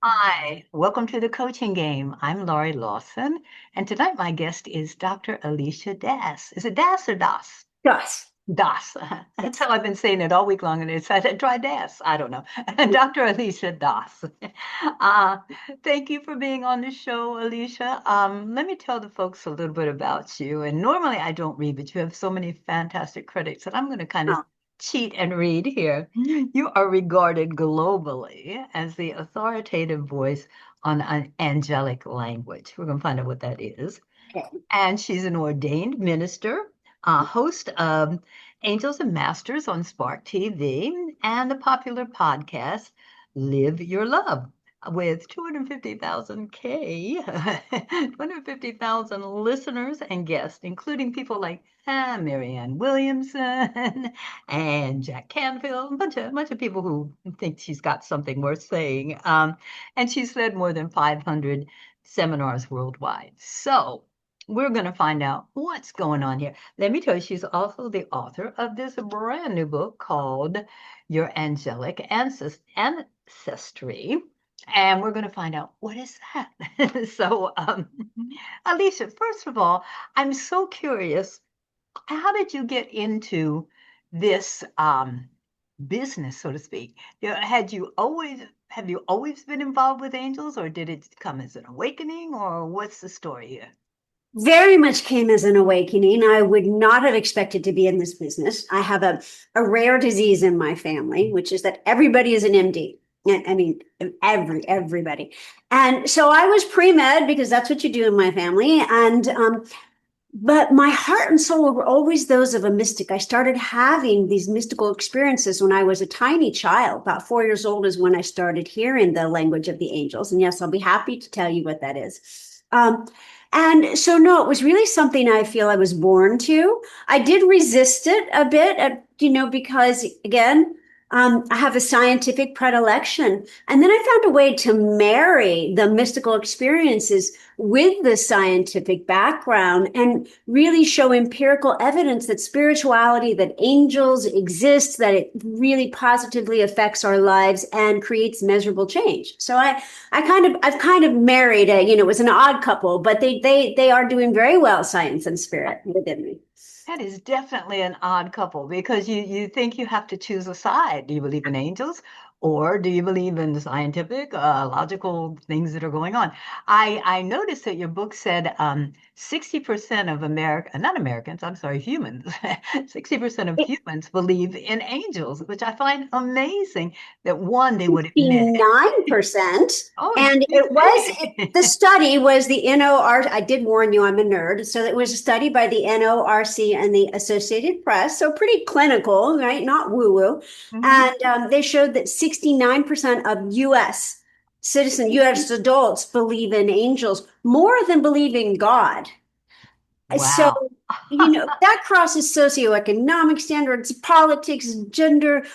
Hi, welcome to the coaching game. I'm Laurie Lawson, and tonight my guest is Dr. Alisha Das. Is it Das or Das? Yes. Das. That's Yes. how I've been saying it all week long, and it's I said try Das. I don't know. Dr. Alisha Das. Uh, Thank you for being on the show, Alicia. Let me tell the folks a little bit about you. And normally I don't read, but you have so many fantastic critics that I'm going to kind of Oh, cheat and read here. You are regarded globally as the authoritative voice on an angelic language. We're going to find out what that is. okay. And she's an ordained minister, host of Angels and Masters on Spark TV, and the popular podcast Live Your Love with 250,000 listeners and guests, including people like Marianne Williamson and Jack Canfield, a bunch of people who think she's got something worth saying. And she's led more than 500 seminars worldwide. So we're going to find out what's going on here. Let me tell you, she's also the author of this brand new book called Your Angelic Ancestry. And we're going to find out what is that. Alicia, first of all, I'm so curious. How did you get into this business, so to speak? Have you always been involved with angels, or did it come as an awakening, or what's the story here? Very much came as an awakening. I would not have expected to be in this business. I have a rare disease in my family, which is that everybody is an MD. I mean, everybody. And so I was pre-med because that's what you do in my family. But my heart and soul were always those of a mystic. I started having these mystical experiences when I was a tiny child. About 4 years old is when I started hearing the language of the angels. And yes, I'll be happy to tell you what that is. And so, no, it was really something I feel I was born to. I did resist it a bit, because again, I have a scientific predilection. And then I found a way to marry the mystical experiences with the scientific background and really show empirical evidence that spirituality, that angels exist, that it really positively affects our lives and creates measurable change. So I've kind of married it was an odd couple, but they are doing very well, science and spirit within me. That is definitely an odd couple because you think you have to choose a side. Do you believe in angels or do you believe in the scientific, logical things that are going on? I noticed that your book said 60% of not Americans, I'm sorry, humans, 60% of humans believe in angels, which I find amazing that one, they would admit it. 59%. Oh, And excuse me. the study was the NOR. I did warn you, I'm a nerd. So it was a study by the NORC and the Associated Press. So pretty clinical, right? Not woo woo. Mhm. And they showed that 69% of US adults believe in angels more than believe in God. So, Wow. that crosses socioeconomic standards, politics, gender,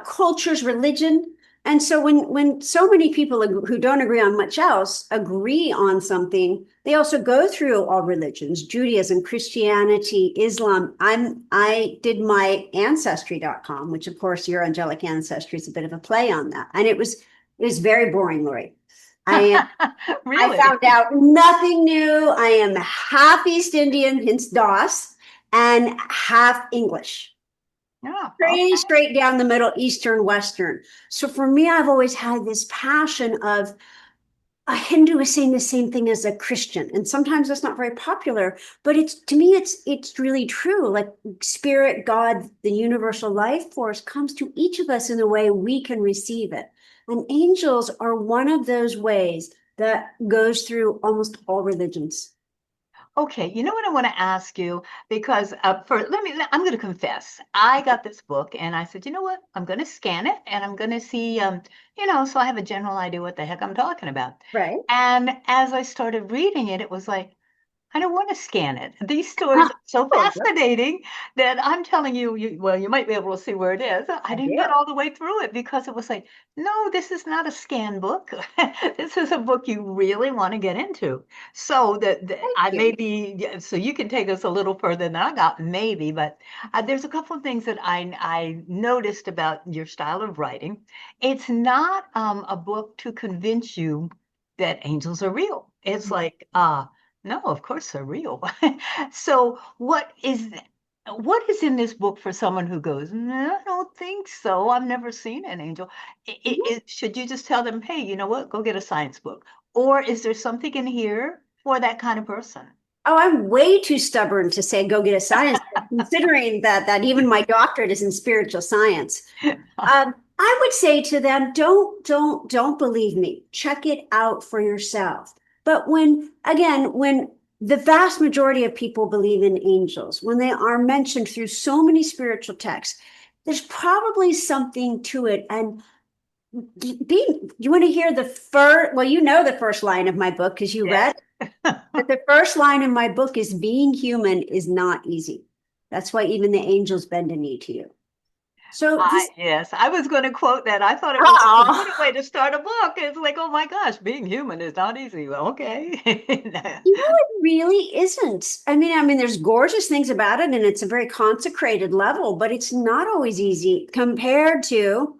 cultures, religion. And so when so many people who don't agree on much else agree on something, they also go through all religions, Judaism, Christianity, Islam. I did my ancestry.com, which of course your angelic ancestry is a bit of a play on that. And it was very boring, Lori. I I Really? found out nothing new. I am half East Indian, hence DOS, and half English. Yeah, Pretty okay. straight down the middle, Eastern, Western. So for me, I've always had this passion of a Hindu is saying the same thing as a Christian. And sometimes that's not very popular, but it's to me, it's really true. Like spirit, God, the universal life force comes to each of us in a way we can receive it. And angels are one of those ways that goes through almost all religions. Okay, you know what I want to ask you? Because I'm going to confess. I got this book and I said, you know what? I'm going to scan it and I'm going to see, so I have a general idea what the heck I'm talking about. Right. And as I started reading it, it was like, I don't want to scan it. These stories are so Oh, fascinating that I'm telling you, well, you might be able to see where it is. I I didn't do. get all the way through it because it was like, no, this is not a scan book. This is a book you really want to get into. So that Thank I may you. be, yeah, so you can take us a little further than I got, maybe, but there's a couple of things that I noticed about your style of writing. It's not a book to convince you that angels are real. It's like, no, of course they're real. So what is in this book for someone who goes, no, I don't think so. I've never seen an angel. Should you just tell them, hey, you know what? Go get a science book. Or is there something in here for that kind of person? Oh, I'm way too stubborn to say go get a science book, considering that even my doctorate is in spiritual science. I would say to them, don't believe me. Check it out for yourself. But when the vast majority of people believe in angels, when they are mentioned through so many spiritual texts, there's probably something to it. And you want to hear the first, well, you know the first line of my book because you Yes. read, but the first line in my book is being human is not easy. That's why even the angels bend a knee to you. So this, Yes, I was going to quote that. I thought it was a good oh, way to start a book. It's like, oh my gosh, being human is not easy. Well, okay. you know, it really isn't. I mean, there's gorgeous things about it, and it's a very consecrated level, but it's not always easy compared to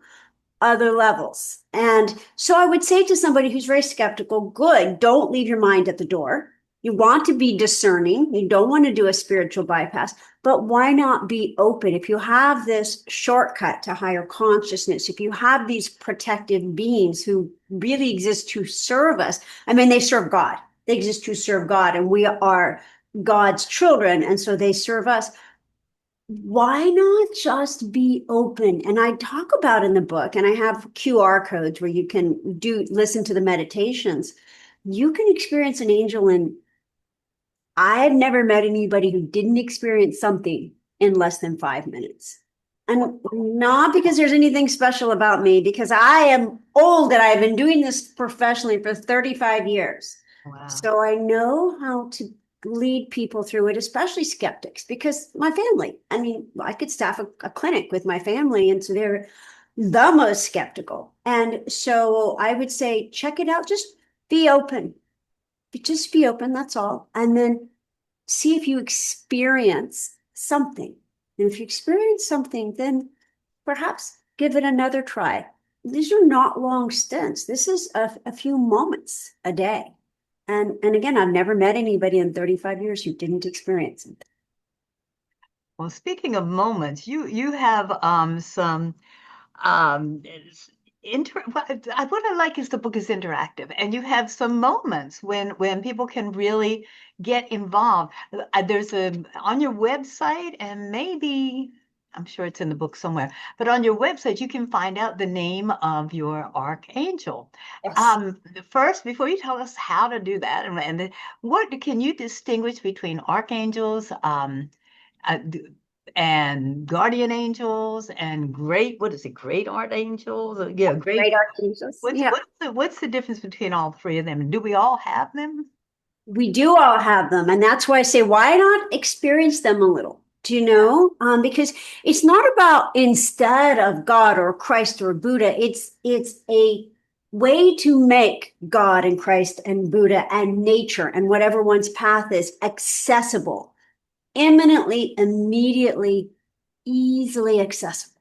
other levels. And so I would say to somebody who's very skeptical, good, don't leave your mind at the door. You want to be discerning. You don't want to do a spiritual bypass, but why not be open? If you have this shortcut to higher consciousness, if you have these protective beings who really exist to serve us, I mean, they serve God. They exist to serve God, and we are God's children. And so they serve us. Why not just be open? And I talk about in the book, and I have QR codes where you can listen to the meditations. You can experience an angel, and I've never met anybody who didn't experience something in less than 5 minutes. And not because there's anything special about me, because I am old and I've been doing this professionally for 35 years. Wow. So I know how to lead people through it, especially skeptics, because my family, I mean, I could staff a clinic with my family, and so they're the most skeptical. And so I would say, check it out, just be open. Just be open, that's all. And then see if you experience something. And if you experience something, then perhaps give it another try. These are not long stints. This is a few moments a day. And again, I've never met anybody in 35 years who didn't experience it. Well, speaking of moments, you have some it's what I like is the book is interactive, and you have some moments when people can really get involved. There's a on your website, and maybe I'm sure it's in the book somewhere, but on your website you can find out the name of your archangel. Yes. First, before you tell us how to do that, what can you distinguish between archangels? Uh, and guardian angels and great, what is it, great archangels? Yeah, great. Great archangels. Yeah. What's the difference between all three of them? And do we all have them? We do all have them. And that's why I say, why not experience them a little? Do you know? Because it's not about instead of God or Christ or Buddha. It's a way to make God and Christ and Buddha and nature and whatever one's path is accessible, imminently, immediately, easily accessible,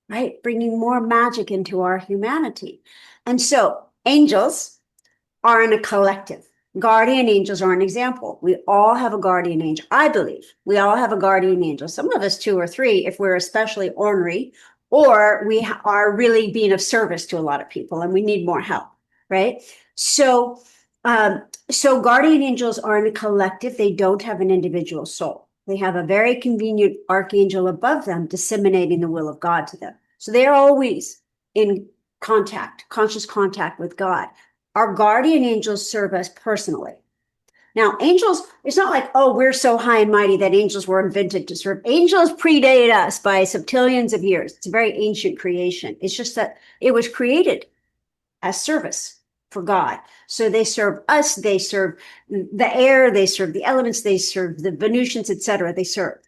right? Bringing more magic into our humanity. And so angels are in a collective. Guardian angels are an example. We all have a guardian angel. I believe we all have a guardian angel. Some of us two or three, if we're especially ornery, or we are really being of service to a lot of people and we need more help, right? So, so guardian angels are in a collective. They don't have an individual soul. They have a very convenient archangel above them, disseminating the will of God to them. So they are always in contact, conscious contact with God. Our guardian angels serve us personally. Now, angels, it's not like, oh, we're so high and mighty that angels were invented to serve. Angels predate us by septillions of years. It's a very ancient creation. It's just that it was created as service for God. So they serve us, they serve the air, they serve the elements, they serve the Venusians, etc. They serve,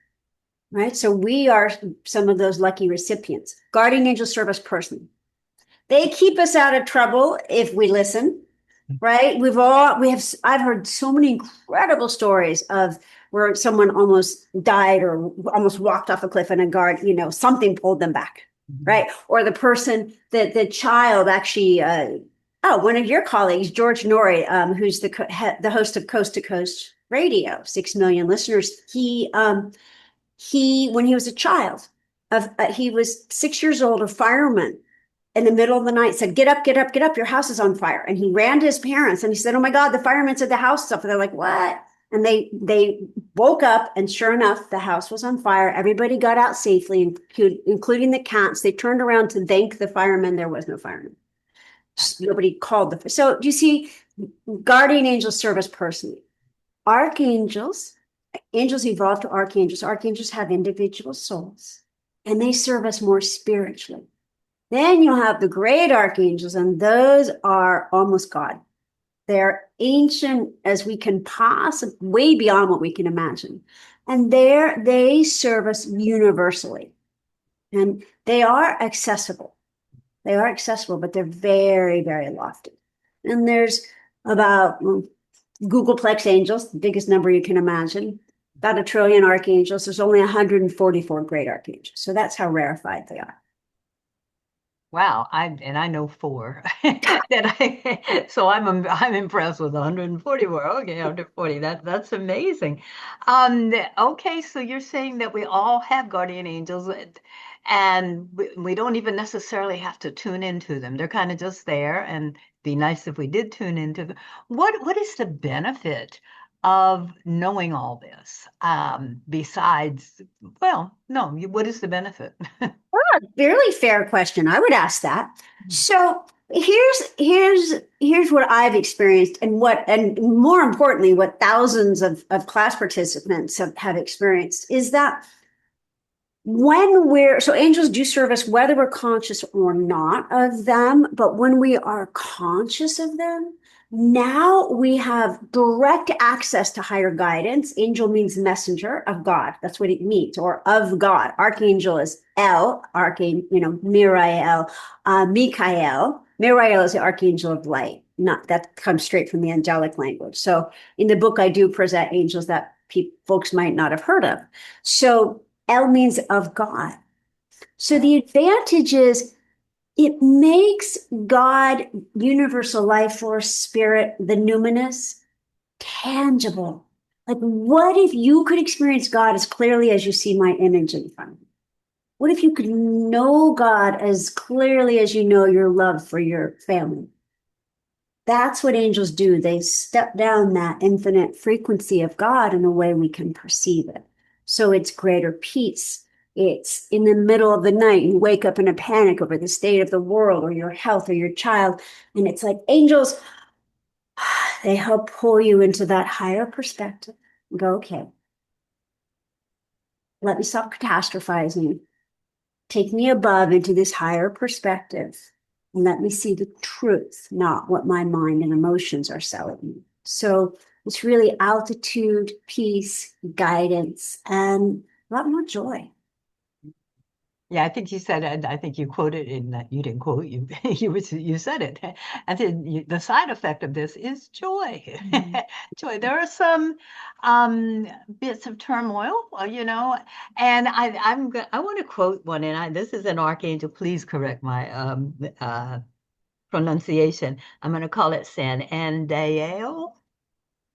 right? So we are some of those lucky recipients. Guardian angels serve us personally. They keep us out of trouble if we listen, right? I've heard so many incredible stories of where someone almost died or almost walked off a cliff and a guard, something pulled them back, right? Or the person that the child actually, one of your colleagues, George Norrie, who's the host of Coast to Coast Radio, 6 million listeners. When he was a child, he was 6 years old, a fireman in the middle of the night said, "Get up, get up, get up, your house is on fire." And he ran to his parents and he said, "Oh my God, the firemen said the house is up." And they're like, "What?" And they woke up, and sure enough, the house was on fire. Everybody got out safely, including the cats. They turned around to thank the firemen. There was no firemen. Nobody called the. So do you see, guardian angels serve us personally. Archangels, angels evolved to archangels. Archangels have individual souls, and they serve us more spiritually. Then you'll have the great archangels, and those are almost God. They're ancient as we can possibly, way beyond what we can imagine. And they serve us universally. And they are accessible. They are accessible, but they're very, very lofty. And there's about Googleplex angels, the biggest number you can imagine, about 1 trillion archangels. There's only 144 great archangels. So that's how rarefied they are. Wow, I know 4. So I'm impressed with 144. Okay, 140. That's amazing. Okay, so you're saying that we all have guardian angels, and we don't even necessarily have to tune into them. They're kind of just there, and be nice if we did tune into them. What is the benefit of knowing all this? Besides, well, no, what is the benefit? Fairly fair question. I would ask that. So here's what I've experienced, and more importantly, what thousands of class participants have experienced is that so angels do serve us whether we're conscious or not of them, but when we are conscious of them, now we have direct access to higher guidance. Angel means messenger of God. That's what it means, or of God. Archangel is Mirael, Mikael. Mirael is the archangel of light. Not that comes straight from the angelic language. So in the book, I do present angels that folks might not have heard of. So El means of God. So the advantage is it makes God, universal life force, spirit, the numinous, tangible. Like, what if you could experience God as clearly as you see my image in front of you? What if you could know God as clearly as you know your love for your family? That's what angels do. They step down that infinite frequency of God in a way we can perceive it. So it's greater peace. It's in the middle of the night, you wake up in a panic over the state of the world or your health or your child. And it's like angels, they help pull you into that higher perspective and go, okay, let me stop catastrophizing. Take me above into this higher perspective and let me see the truth, not what my mind and emotions are selling me. So it's really altitude, peace, guidance, and a lot more joy. Yeah, I think you said, and I think you quoted in that you didn't quote you you said it. And then the side effect of this is joy. Joy. There are some bits of turmoil, and I want to quote one, and this is an archangel. Please correct my pronunciation. I'm going to call it San Andale.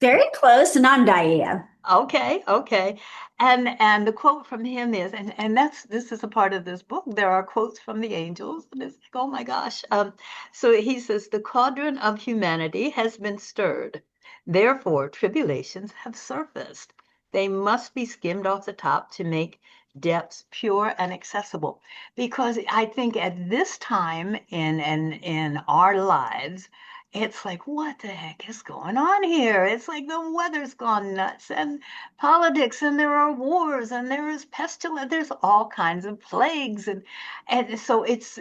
Very close, and I'm Dia. Okay, okay. And the quote from him is, and this is a part of this book. There are quotes from the angels, and it's like, oh my gosh. So he says, the cauldron of humanity has been stirred. Therefore, tribulations have surfaced. They must be skimmed off the top to make depths pure and accessible. Because I think at this time in our lives, it's like, what the heck is going on here? It's like the weather's gone nuts and politics, and there are wars, and there is pestilence, there's all kinds of plagues, and so it's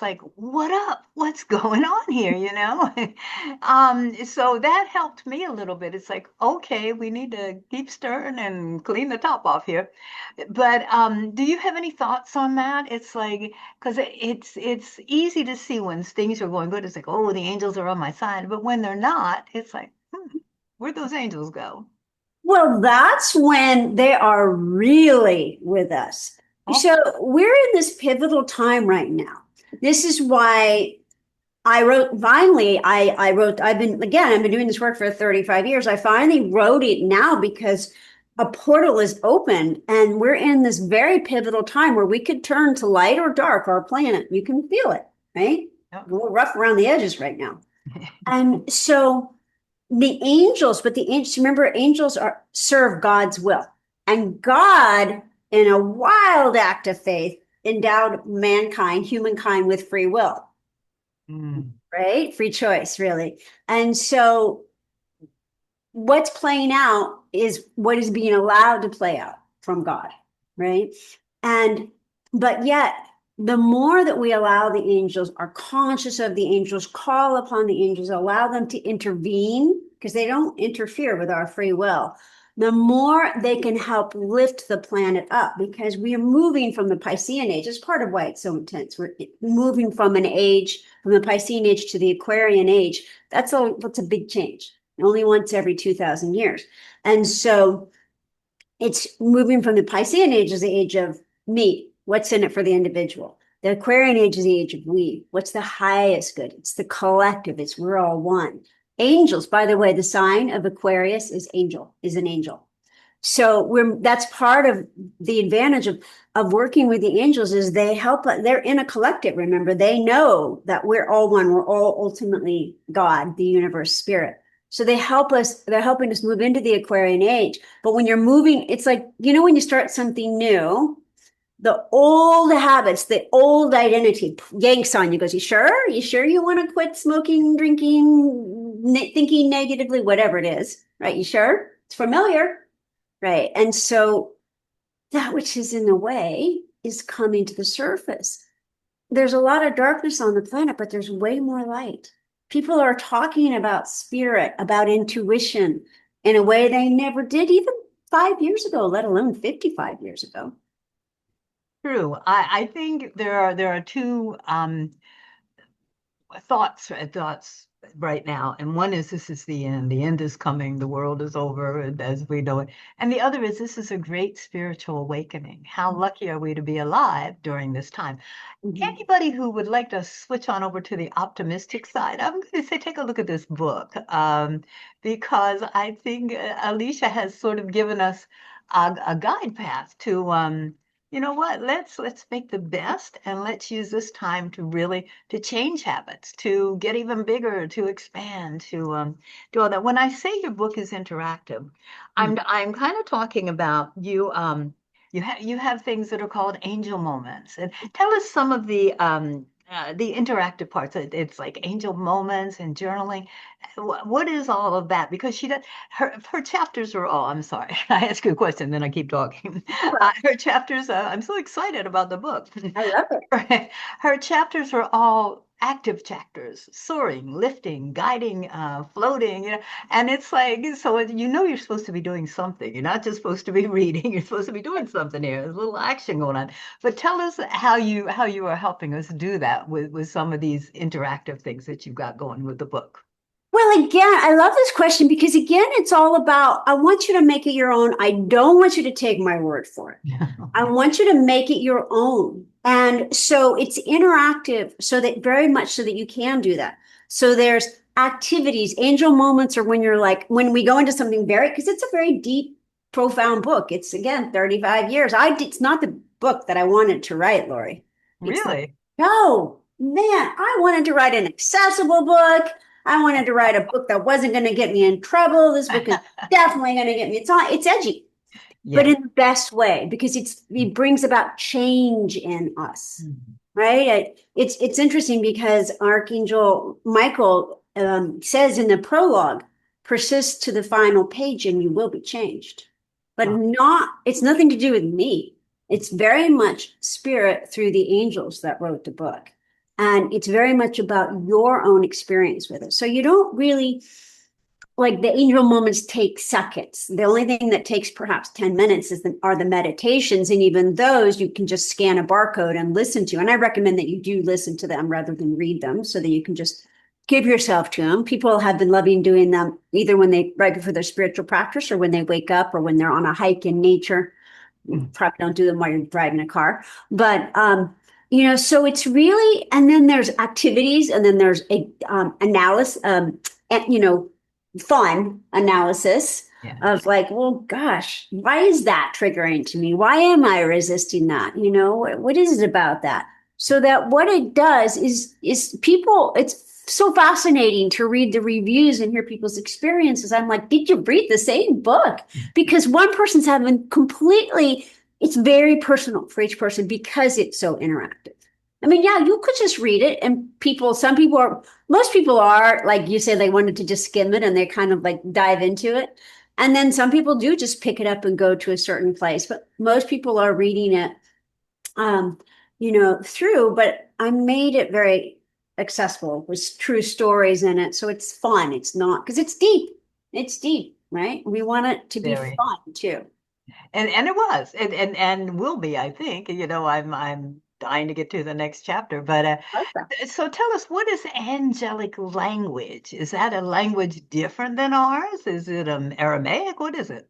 like, what up? What's going on here, you know? So that helped me a little bit. It's like, okay, we need to keep stirring and clean the top off here. But do you have any thoughts on that? It's like, because it's easy to see when things are going good. It's like, oh, the angels are on my side. But when they're not, it's like, where'd those angels go? Well, that's when they are really with us. Oh, So we're in this pivotal time right now. This is why I wrote finally, I wrote, I've been doing this work for 35 years. I finally wrote it now because a portal is opened and we're in this very pivotal time where we could turn to light or dark our planet. You can feel it, right? yeah. A little rough around the edges right now. And so the angels, but the angels, remember, angels are serve God's will. And God, in a wild act of faith, endowed mankind, humankind, with free will, Mm, right? Free choice, really. And so what's playing out is what is being allowed to play out from God, right? And but yet the more that we allow the angels, are conscious of the angels, call upon the angels, allow them to intervene, because they don't interfere with our free will, the more they can help lift the planet up, because we are moving from the Piscean age. It's part of why it's so intense. We're moving from an age, from the Piscean age to the Aquarian age. That's a big change. Only once every 2,000 years. And so it's moving from the Piscean age is the age of me. What's in it for the individual? The Aquarian age is the age of we. What's the highest good? It's the collective. It's we're all one. Angels, by the way, the sign of Aquarius is an angel. So that's part of the advantage of working with the angels is they help, they're in a collective. Remember, they know that we're all one. We're all ultimately God, the universe, spirit. So they're helping us move into the Aquarian age. But when you're moving, it's like, when you start something new, the old habits, the old identity yanks on you, goes, you sure? You sure you want to quit smoking, drinking, thinking negatively, whatever it is, right? You sure? It's familiar, right? And so that which is in the way is coming to the surface. There's a lot of darkness on the planet, but there's way more light. People are talking about spirit, about intuition in a way they never did even 5 years ago, let alone 55 years ago. true. I think there are two thoughts right now, and one is this is the end. The end is coming. The world is over, and as we know it. And the other is this is a great spiritual awakening. How lucky are we to be alive during this time? Mhm. Anybody who would like to switch on over to the optimistic side, I'm going to say take a look at this book, because I think Alicia has sort of given us a guide path to, you know what, let's make the best, and let's use this time to really to change habits, to get even bigger, to expand, to do all that. When I say your book is interactive, I'm kind of talking about you. You have things that are called angel moments, and tell us some of the interactive parts. It's like angel moments and journaling. What is all of that? Because she does her chapters are all. I'm sorry, I ask you a question, then I keep talking. Her chapters. I'm so excited about the book. I love it. Her chapters are all active chapters, soaring, lifting, guiding, floating. And it's like, so you're supposed to be doing something. You're not just supposed to be reading. You're supposed to be doing something here. There's a little action going on. But tell us how you are helping us do that with some of these interactive things that you've got going with the book. Well, again, I love this question because again, it's all about, I want you to make it your own. I don't want you to take my word for it. I want you to make it your own. And so it's interactive so that very much so that you can do that. So there's activities, angel moments, or when you're like, when we go into something very, because it's a very deep, profound book. It's again, 35 years. It's not the book that I wanted to write, Laurie. It's the, Really? no, man, I wanted to write an accessible book. I wanted to write a book that wasn't going to get me in trouble. This book is definitely going to get me. It's edgy, but Yeah. in the best way because it brings about change in us, Mhm. right? It's interesting because Archangel Michael says in the prologue, persist to the final page and you will be changed. But it's nothing to do with me. It's very much spirit through the angels that wrote the book. And it's very much about your own experience with it. So you don't really, like, the angel moments take seconds. The only thing that takes perhaps 10 minutes are the meditations. And even those you can just scan a barcode and listen to. And I recommend that you do listen to them rather than read them so that you can just give yourself to them. People have been loving doing them either when they, right before their spiritual practice or when they wake up or when they're on a hike in nature. You probably don't do them while you're driving a car. But, so it's really, and then there's activities and then there's a analysis, fun analysis of like, well, gosh, why is that triggering to me? Why am I resisting that? What is it about that? So that what it does is people, it's so fascinating to read the reviews and hear people's experiences. I'm like, did you read the same book? Because one person's having it's very personal for each person because it's so interactive. I mean, yeah, you could just read it and most people are, like you said, they wanted to just skim it and they kind of like dive into it. And then some people do just pick it up and go to a certain place, but most people are reading it, through, but I made it very accessible with true stories in it. So it's fun. It's not, because it's deep, right? We want it to be Very. fun too. And it was, and will be, I think. I'm dying to get to the next chapter. But so tell us, what is angelic language? Is that a language different than ours? Is it Aramaic? What is it?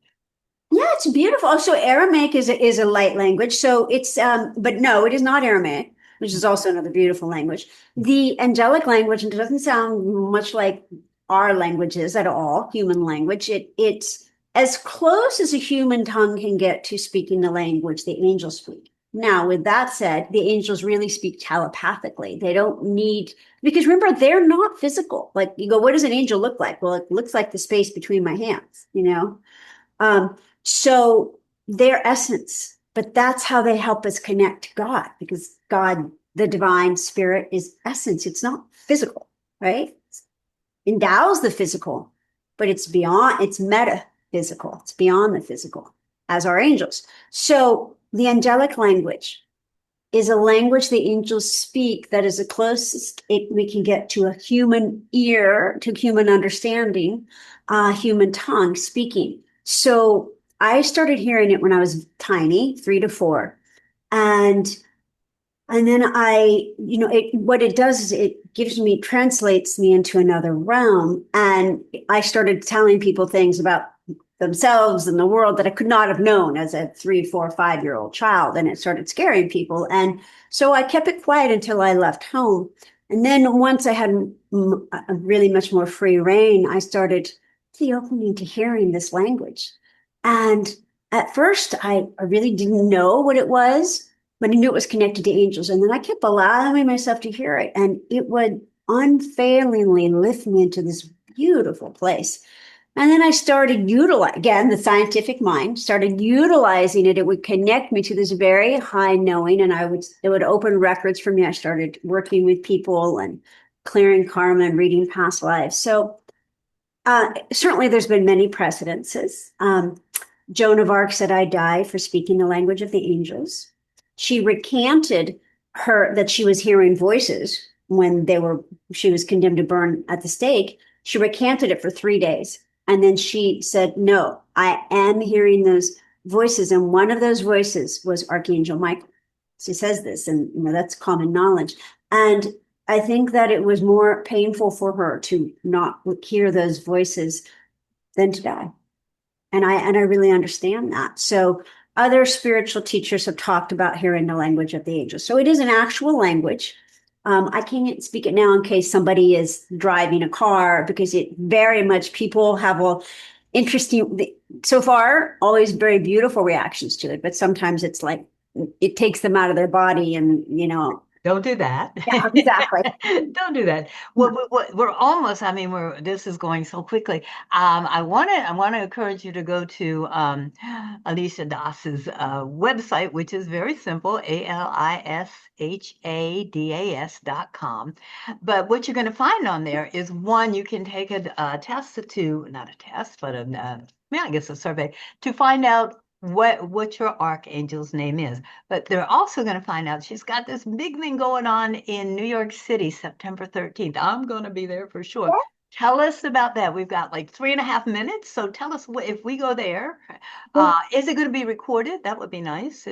Yeah, it's beautiful. So Aramaic is a light language. So it's but no, it is not Aramaic, which is also another beautiful language. The angelic language, and it doesn't sound much like our languages at all, human language. It's as close as a human tongue can get to speaking the language the angels speak. Now, with that said, the angels really speak telepathically. They don't need, because remember, they're not physical. Like you go, what does an angel look like? Well, it looks like the space between my hands. So their essence, but that's how they help us connect to God, because God, the divine spirit, is essence. It's not physical, right? It endows the physical, but it's metaphysical. It's beyond the physical, as are angels. So the angelic language is a language the angels speak that is the closest we can get to a human ear, to human understanding, human tongue speaking. So I started hearing it when I was tiny, 3 to 4. And then what it does is it translates me into another realm. And I started telling people things about themselves and the world that I could not have known as a 3, 4, 5-year-old child. And it started scaring people. And so I kept it quiet until I left home. And then once I had a really much more free reign, I started the opening to hearing this language. And at first, I really didn't know what it was, but I knew it was connected to angels. And then I kept allowing myself to hear it. And it would unfailingly lift me into this beautiful place. And then I started again, the scientific mind, started utilizing it. It would connect me to this very high knowing, and it would open records for me. I started working with people and clearing karma and reading past lives. So certainly there's been many precedences. Joan of Arc said, I die for speaking the language of the angels. She recanted that she was hearing voices when she was condemned to burn at the stake. She recanted it for 3 days. And then she said, no, I am hearing those voices. And one of those voices was Archangel Michael. She says this, and that's common knowledge. And I think that it was more painful for her to not hear those voices than to die. And I really understand that. So other spiritual teachers have talked about hearing the language of the angels. So it is an actual language. I can't speak it now in case somebody is driving a car, because it very much, people have interesting, so far, always very beautiful reactions to it. But sometimes it's like, it takes them out of their body and, Don't do that. Yeah, exactly. Don't do that. Well, we're almost, I mean, this is going so quickly. I want to encourage you to go to Alicia Das's website, which is very simple, ALISHADAS.com. But what you're going to find on there is one, you can take a test to, not a test, but yeah, I guess a survey to find out what your archangel's name is. But they're also going to find out she's got this big thing going on in New York City, September 13th. I'm going to be there for sure. Tell us about that. We've got like 3.5 minutes. So tell us if we go there, is it going to be recorded? That would be nice.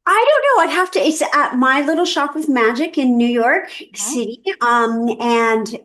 I don't know. I'd have to. It's at My Little Shop of Magic in New York Mhm. City, and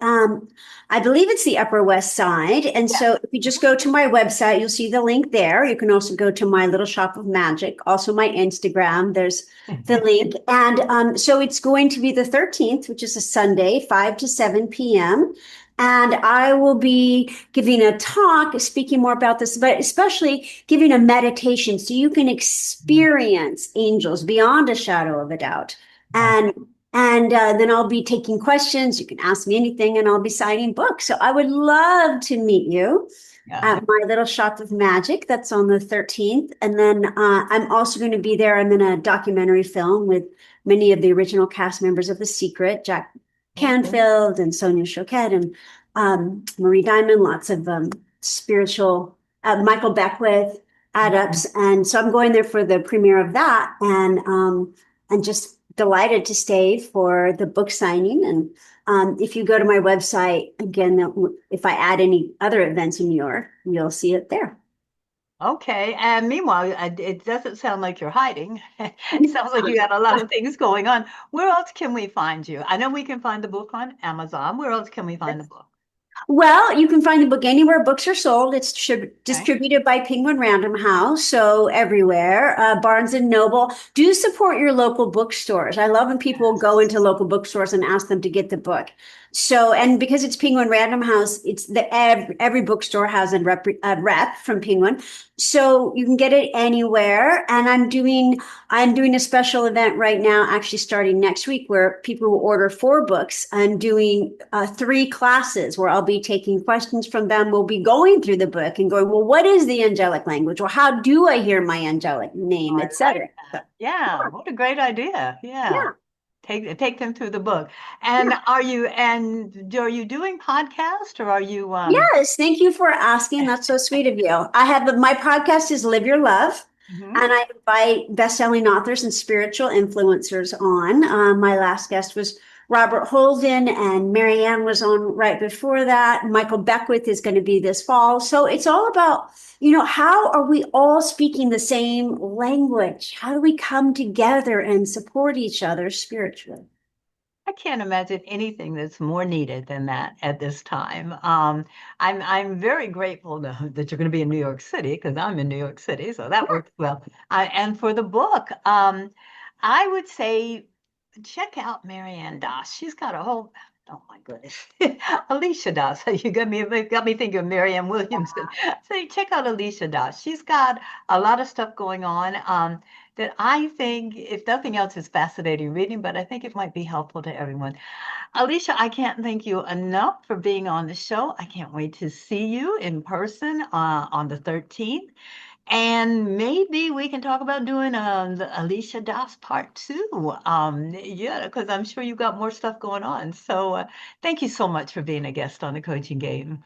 I believe it's the Upper West Side. And Yes. so, if you just go to my website, you'll see the link there. You can also go to My Little Shop of Magic, also my Instagram. There's the link, and so it's going to be the 13th, which is a Sunday, 5 to 7 p.m. And I will be giving a talk, speaking more about this, but especially giving a meditation so you can experience angels beyond a shadow of a doubt. And then I'll be taking questions. You can ask me anything, and I'll be signing books. So I would love to meet you Yeah. at My Little Shop of Magic. That's on the 13th. And then I'm also going to be there. I'm in a documentary film with many of the original cast members of The Secret, Jack Canfield and Sonia Choquette and Marie Diamond, lots of spiritual, Michael Beckwith, adepts. And so I'm going there for the premiere of that, and just delighted to stay for the book signing. And if you go to my website, again, if I add any other events in New York, you'll see it there. Okay. And meanwhile, it doesn't sound like you're hiding. It sounds like you got a lot of things going on. Where else can we find you? I know we can find the book on Amazon. Where else can we find the book? Well, you can find the book anywhere books are sold. It's Okay. distributed by Penguin Random House, so everywhere. Barnes and Noble. Do support your local bookstores. I love when people go Yes. into local bookstores and ask them to get the book. So, and because it's Penguin Random House, it's every bookstore has a rep from Penguin, so you can get it anywhere. And I'm doing a special event right now, actually starting next week, where people will order 4 books. I'm doing 3 classes where I'll be taking questions from them. We'll be going through the book and going, well, what is the angelic language? Or how do I hear my angelic name, I like etc. that. Yeah, what a great idea. Yeah. Yeah. Take them through the book. And are you doing podcast or are you Yes, thank you for asking. That's so sweet of you. My podcast is Live Your Love, mhm. and I invite best-selling authors and spiritual influencers on. My last guest was Robert Holden, and Marianne was on right before that. Michael Beckwith is going to be this fall. So it's all about, how are we all speaking the same language? How do we come together and support each other spiritually? I can't imagine anything that's more needed than that at this time. I'm very grateful that you're going to be in New York City because I'm in New York City, so that works well. And for the book, I would say check out Marianne Doss. She's got a whole, oh my goodness, Alicia Doss. You got me thinking of Marianne Williamson. So check out Alicia Doss. She's got a lot of stuff going on that I think, if nothing else, is fascinating reading, but I think it might be helpful to everyone. Alicia, I can't thank you enough for being on the show. I can't wait to see you in person on the 13th. And maybe we can talk about doing the Alicia Doss part 2. Yeah, because I'm sure you've got more stuff going on. So thank you so much for being a guest on the Coaching Game.